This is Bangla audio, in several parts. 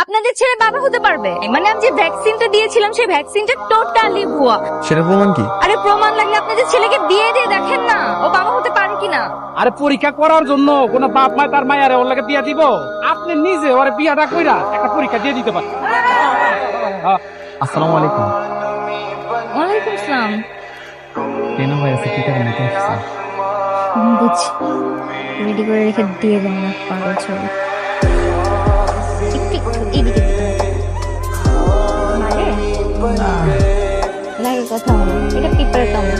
আপনাদের ছেলে বাবা হতে পারবে? মানে আমি যে ভ্যাকসিনটা দিয়েছিলাম সেই ভ্যাকসিনটা টোটালি ভুয়া। সেটা প্রমাণ কি? আরে প্রমাণ লাগলে আপনাদের ছেলেকে বিয়ে দিয়ে দেখেন না ও বাবা হতে পারে কিনা। আরে পরীক্ষা করার জন্য কোন বাপ মা তার মায়ের ওর লাগে বিয়া দিব? আপনি নিজে ওরে বিয়াটা কইরা একটা পরীক্ষা দিয়ে দিতে পারেন। আসসালামু আলাইকুম। ওয়ালাইকুম আসসালাম। টেনো ভাইরাসের টিকা নিতে আসছে। বুঝছি, রেডি করে রেখে দিয়ে দেন না পাগল ছবি। একটু এদিকে লাগে কথা হবে। এটা পিঁপড়ের কামড়।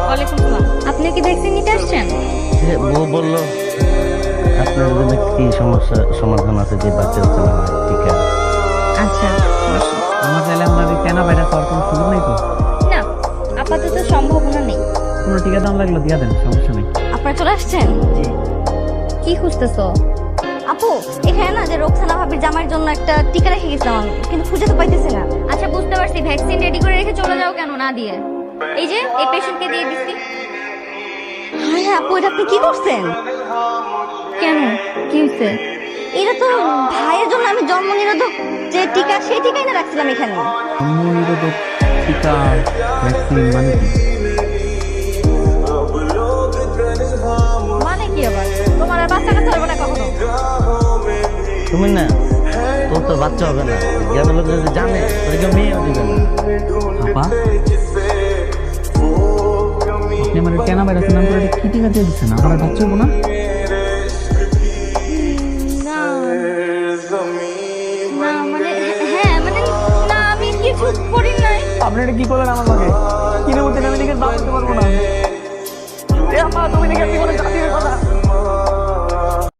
ওয়ালাইকুম আসসালাম। আপনি কি ভ্যাকসিন নিতে আসছেন? বউ বললো আপনার জন্য কি সমস্যা সমাধান আছে যে বাচ্চা হচ্ছে না টিকা। আচ্ছা, আমার চাইলে আপনার টেনো ভাইরাস হওয়ার কোনো সুযোগ নেই তো? না আপাতত সম্ভাবনা নেই। কোনো টিকা দাম লাগলো দিয়া দেন, সমস্যা নেই। আপনারা চলে আসছেন? কি খুঁজতেছো? আপু এখানে না যে রোকসানা ভাবির জামাইয়ের জন্য একটা টিকা রেখে গেছিলাম আমি, কিন্তু খুঁজে তো পাইতেছি না। আচ্ছা বুঝতে পারছি, ভ্যাকসিন রেডি করে রেখে চলে যাও কেন না দিয়ে? এই যে এই পেশেন্টকে দিয়ে দিচ্ছি। হ্যাঁ আপু, এটা আপনি কি করছেন? কেন, কি হয়েছে? এটা তো ভাইয়ের জন্য আমি জন্ম নিরোধক যে টিকা সেই টিকাই না রাখছিলাম এখানে। জন্ম নিরোধক টিকা ভ্যাকসিন মানে কি? মানে কি আবার? তোমার আর বাচ্চা কাচ্চা হবে না কখনো? তুমি না, তোর তো বাচ্চা হবে না, গ্রামের লোক যদি জানে তোর কেউ মেয়েও দিবে না। আপা, আপনি আমার টেনো ভাইরাসের নাম করে কি টিকা দিয়ে দিচ্ছেন? আমার আর বাচ্চা হবো না? না না মানে হ্যাঁ মানে না, আমি কিছু করি নাই। আপনি এটা কি করলেন আমার মাকে? কিনে বলতেন আমি নিজের বাপ হতে পারবো না। এ আপা, তুমি নাকি জীবনে জাতির কথা